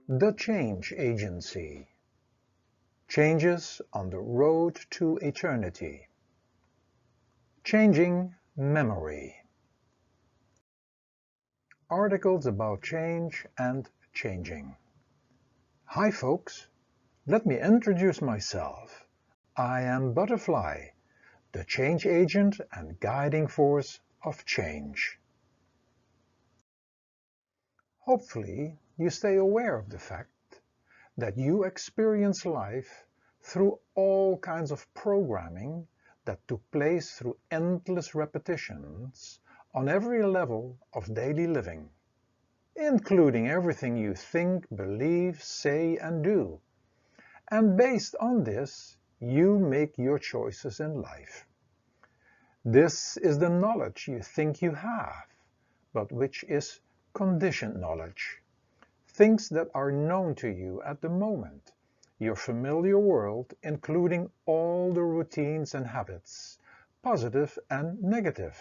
The Change Agency. Changes on the Road to Eternity. Changing Memory. Articles about change and changing. Hi folks, let me introduce myself. I am Butterfly, the change agent and guiding force of change. Hopefully, you stay aware of the fact that you experience life through all kinds of programming that took place through endless repetitions on every level of daily living, including everything you think, believe, say and do. And based on this, you make your choices in life. This is the knowledge you think you have, but which is conditioned knowledge. Things that are known to you at the moment, your familiar world, including all the routines and habits, positive and negative,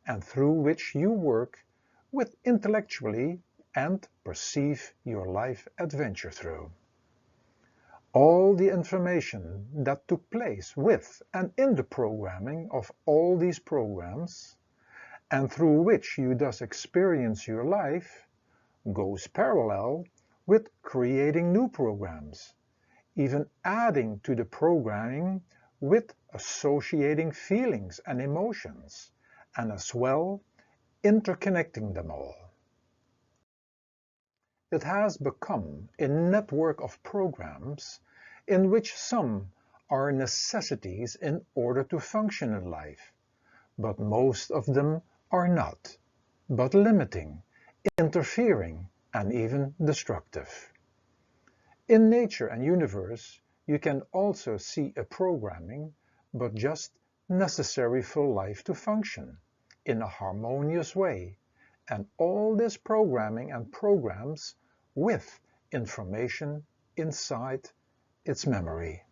and through which you work with intellectually and perceive your life adventure through. All the information that took place with and in the programming of all these programs, and through which you thus experience your life, goes parallel with creating new programs, even adding to the programming with associating feelings and emotions, and as well interconnecting them all. It has become a network of programs in which some are necessities in order to function in life, but most of them are not, but limiting, interfering, and even destructive. In nature and universe, you can also see a programming, but just necessary for life to function in a harmonious way, and all this programming and programs with information inside its memory.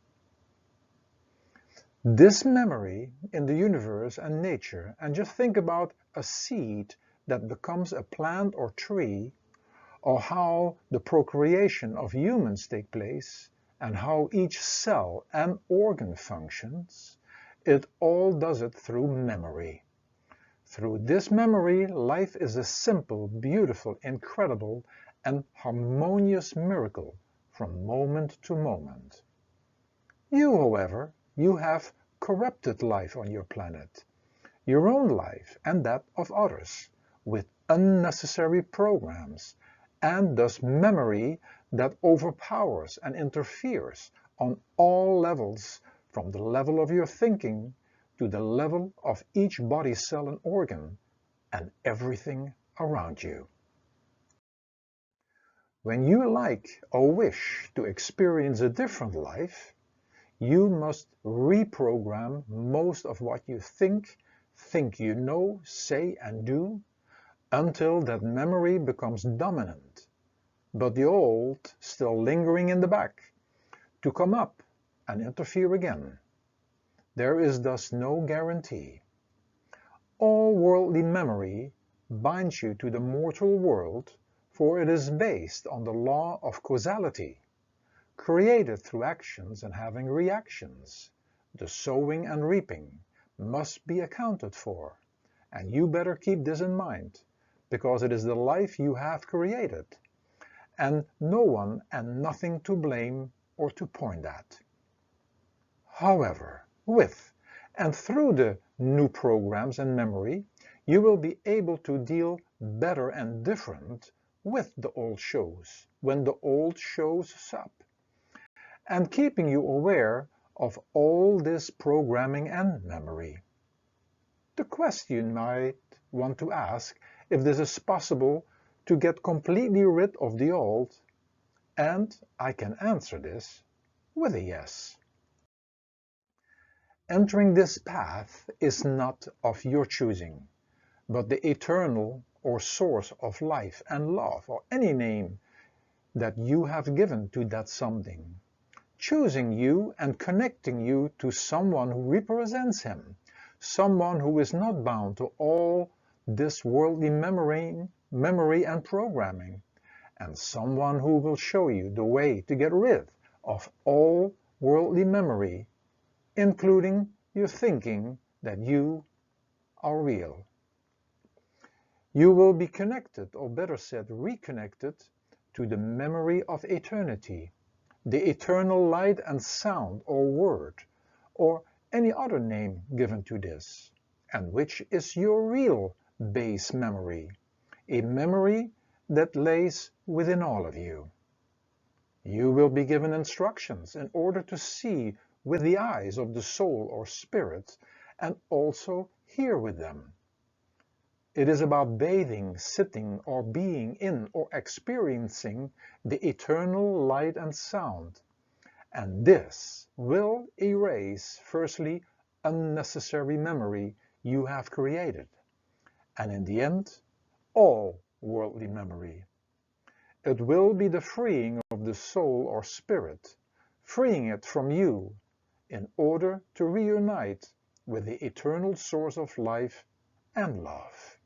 This memory in the universe and nature, and just think about a seed that becomes a plant or tree, or how the procreation of humans take place, and how each cell and organ functions, it all does it through memory. Through this memory, life is a simple, beautiful, incredible, and harmonious miracle from moment to moment. You, however, you have corrupted life on your planet, your own life and that of others, with unnecessary programs, and thus memory that overpowers and interferes on all levels, from the level of your thinking to the level of each body cell and organ, and everything around you. When you like or wish to experience a different life, you must reprogram most of what you think you know, say and do, until that memory becomes dominant, but the old still lingering in the back, to come up and interfere again. There is thus no guarantee. All worldly memory binds you to the mortal world, for it is based on the law of causality, created through actions and having reactions. The sowing and reaping must be accounted for, and you better keep this in mind, because it is the life you have created, and no one and nothing to blame or to point at. However, with and through the new programs and memory, you will be able to deal better and different with the old shows, when the old shows up, and keeping you aware of all this programming and memory. The question you might want to ask if this is possible to get completely rid of the old, and I can answer this with a yes. Entering this path is not of your choosing, but the eternal or source of life and love, or any name that you have given to that something, choosing you and connecting you to someone who represents him, someone who is not bound to all this worldly memory and programming, and someone who will show you the way to get rid of all worldly memory, including your thinking that you are real. You will be connected, or better said, reconnected to the memory of eternity, the eternal light and sound or word, or any other name given to this, and which is your real base memory, a memory that lays within all of you. You will be given instructions in order to see with the eyes of the soul or spirit, and also hear with them. It is about bathing, sitting, or being in or experiencing the eternal light and sound. And this will erase, firstly, unnecessary memory you have created, and in the end, all worldly memory. It will be the freeing of the soul or spirit, freeing it from you in order to reunite with the eternal source of life and love.